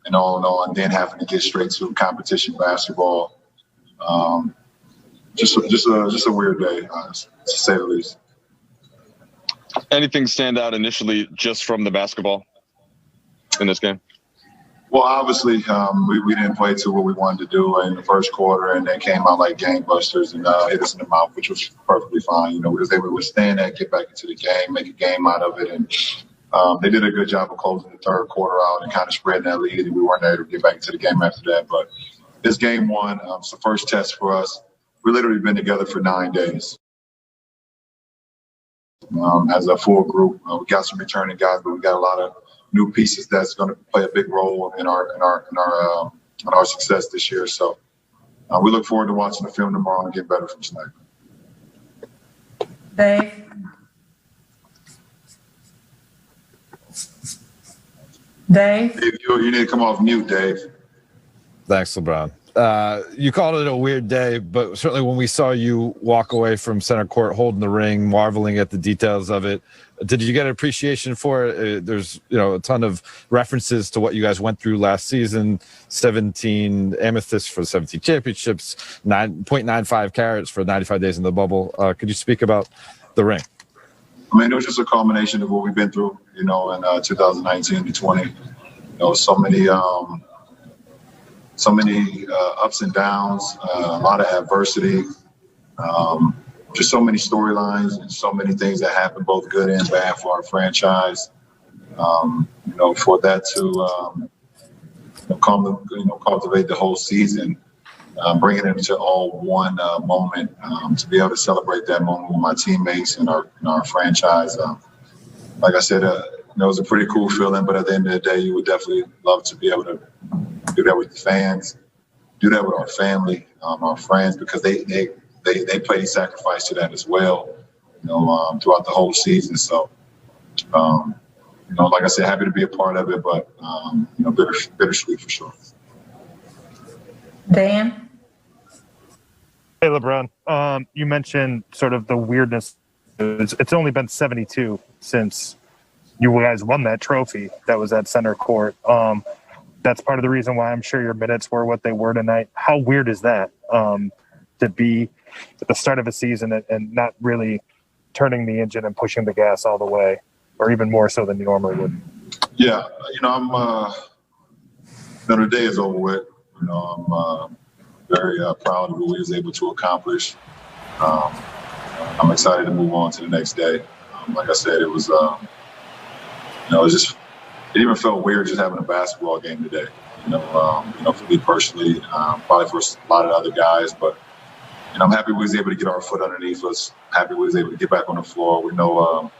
and all in all, and then having to get straight to competition basketball. Just a weird day, to say the least. Anything stand out initially just from the basketball in this game? Well, obviously, we didn't play to what we wanted to do in the first quarter, and then came out like gangbusters and hit us in the mouth, which was perfectly fine. You know, we was able to withstand that, get back into the game, make a game out of it, and they did a good job of closing the third quarter out and kind of spreading that lead, and we weren't able to get back into the game after that. But this game one, it's the first test for us. We literally been together for 9 days. As a full group, we got some returning guys, but we got a lot of new pieces that's going to play a big role in our success this year. So we look forward to watching the film tomorrow and get better from tonight. Dave, you need to come off mute, Dave. Thanks, LeBron. You called it a weird day, but certainly when we saw you walk away from center court holding the ring, marveling at the details of it, did you get an appreciation for it? There's a ton of references to what you guys went through last season, 17 amethysts for the 17 championships, 9.95 carats for 95 days in the bubble. Could you speak about the ring? I mean, it was just a culmination of what we've been through, in 2019 to 20. So many ups and downs, a lot of adversity, just so many storylines and so many things that happen, both good and bad for our franchise. For that to cultivate the whole season, bring it into all one moment, to be able to celebrate that moment with my teammates and our franchise. Like I said, it was a pretty cool feeling, but at the end of the day, you would definitely love to be able to do that with the fans, do that with our family, our friends, because they played sacrifice to that as well, throughout the whole season. So, like I said, happy to be a part of it, but, bittersweet for sure. Dan? Hey, LeBron. You mentioned sort of the weirdness. It's only been 72 since you guys won that trophy that was at center court. That's part of the reason why I'm sure your minutes were what they were tonight. How weird is that, to be at the start of a season and not really turning the engine and pushing the gas all the way, or even more so than you normally would? Yeah, the day is over with. I'm very proud of what we was able to accomplish. I'm excited to move on to the next day. Like I said, it was, it even felt weird just having a basketball game today. For me personally, probably for a lot of other guys, but I'm happy we was able to get our foot underneath us. Happy we was able to get back on the floor. We know,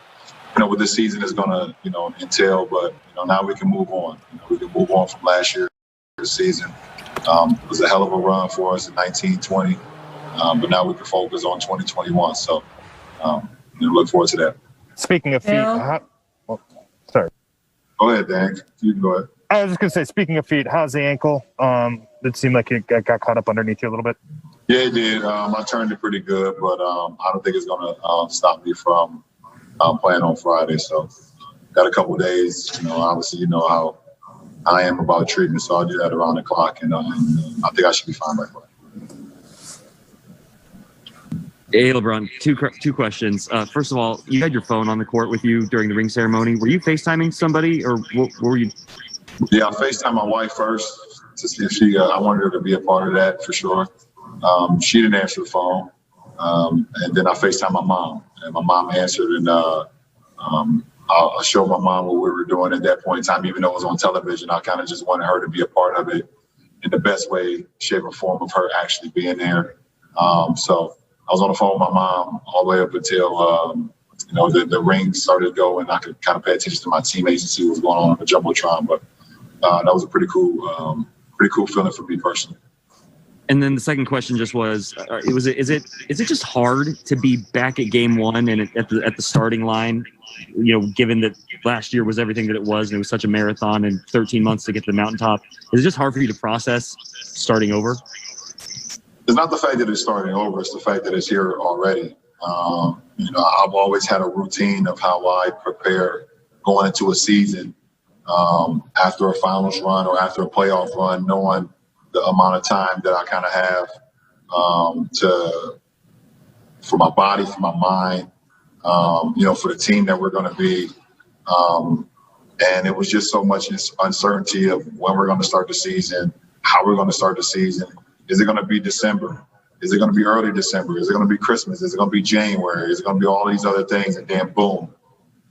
what this season is gonna, entail, but now we can move on. We can move on from last year's season. It was a hell of a run for us in 1920, but now we can focus on 2021. So, look forward to that. Speaking of feet, sorry. Go ahead, Dan. You can go ahead. I was just going to say, speaking of feet, how's the ankle? It seemed like it got caught up underneath you a little bit. Yeah, it did. I turned it pretty good, but I don't think it's going to stop me from playing on Friday. So got a couple of days. Obviously, how I am about treatment, so I'll do that around the clock, and I think I should be fine by Friday. Hey, LeBron, two questions. First of all, you had your phone on the court with you during the ring ceremony. Were you FaceTiming somebody, or what were you? Yeah, I FaceTimed my wife first to see if I wanted her to be a part of that for sure. She didn't answer the phone. And then I FaceTimed my mom, and my mom answered, and I showed my mom what we were doing at that point in time. Even though it was on television, I kind of just wanted her to be a part of it in the best way, shape, or form of her actually being there. So I was on the phone with my mom all the way up until, the ring started going. I could kind of pay attention to my teammates and see what was going on the Jumbotron. But that was a pretty cool feeling for me personally. And then the second question just was, is it just hard to be back at game one and at the starting line, given that last year was everything that it was and it was such a marathon and 13 months to get to the mountaintop? Is it just hard for you to process starting over? It's not the fact that it's starting over. It's the fact that it's here already. I've always had a routine of how I prepare going into a season. after a finals run or after a playoff run, knowing the amount of time that I kind of have for my body, for my mind, for the team that we're going to be. And it was just so much uncertainty of when we're going to start the season, how we're going to start the season. Is it going to be December? Is it going to be early December? Is it going to be Christmas? Is it going to be January? Is it going to be all these other things? And then boom,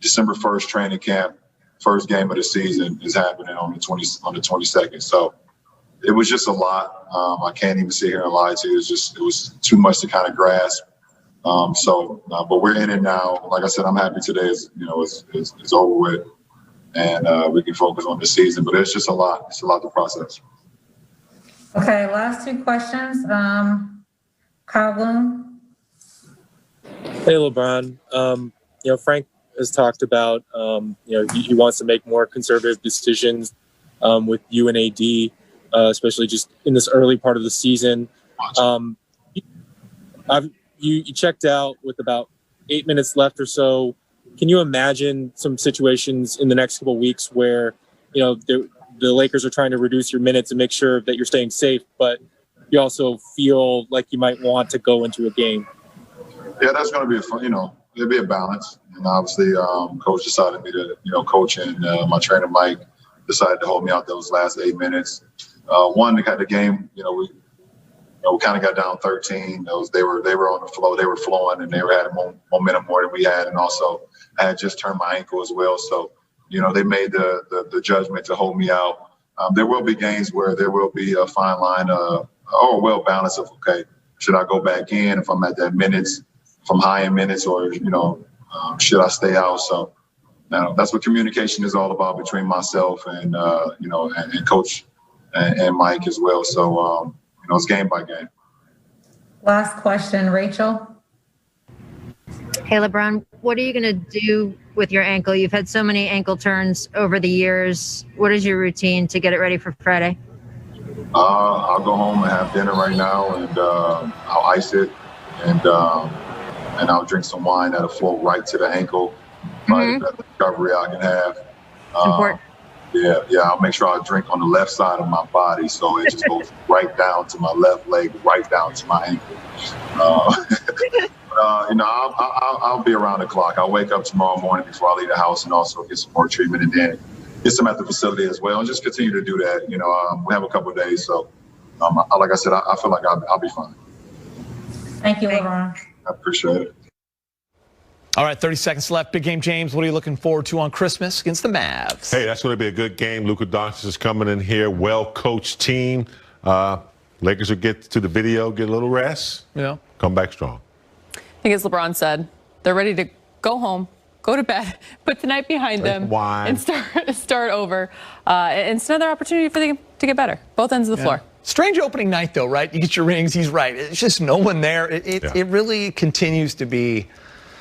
December 1st training camp, first game of the season is happening on the 22nd. So it was just a lot. I can't even sit here and lie to you. It was too much to kind of grasp. But we're in it now. Like I said, I'm happy today is over with, and we can focus on the season. But it's just a lot. It's a lot to process. Okay, last two questions. Kyle Bloom. Hey, LeBron. Frank has talked about, he wants to make more conservative decisions with you and AD, especially just in this early part of the season. You checked out with about 8 minutes left or so. Can you imagine some situations in the next couple of weeks where, the Lakers are trying to reduce your minutes and make sure that you're staying safe, but you also feel like you might want to go into a game? Yeah, that's going to be a fun, it'll be a balance. And obviously, coach decided me to, coach, and my trainer, Mike, decided to hold me out those last 8 minutes. One, to kind of the game, we kind of got down 13. They were on the flow, they were flowing, and they had momentum more than we had. And also, I had just turned my ankle as well. So, they made the judgment to hold me out. There will be games where there will be a fine line or a well balance of, okay, should I go back in if I'm at that minutes, if I'm high in minutes, or, should I stay out? So now that's what communication is all about between myself and, and coach and Mike as well. So, it's game by game. Last question, Rachel. Hey, LeBron, what are you going to do with your ankle? You've had so many ankle turns over the years. What is your routine to get it ready for Friday? I'll go home and have dinner right now, and I'll ice it, and I'll drink some wine that'll flow right to the ankle. Probably the best recovery I can have. Important. Yeah, I'll make sure I drink on the left side of my body, so it just goes right down to my left leg, right down to my ankle. I'll be around the clock. I'll wake up tomorrow morning before I leave the house and also get some more treatment, and then get some at the facility as well, and just continue to do that. We have a couple of days, so like I said, I feel like I'll be fine. Thank you, LeBron. I appreciate it. All right, 30 seconds left. Big game, James. What are you looking forward to on Christmas against the Mavs? Hey, that's going to be a good game. Luka Doncic is coming in here, well-coached team. Lakers will get to the video, get a little rest, come back strong. I think as LeBron said, they're ready to go home, go to bed, put tonight behind them, and start over. And it's another opportunity for them to get better, both ends of the floor. Strange opening night, though, right? You get your rings. He's right. It's just no one there. It really continues to be.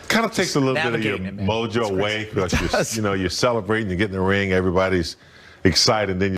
Kind of takes a little bit of your mojo away because you're celebrating, you're getting the ring, everybody's excited, then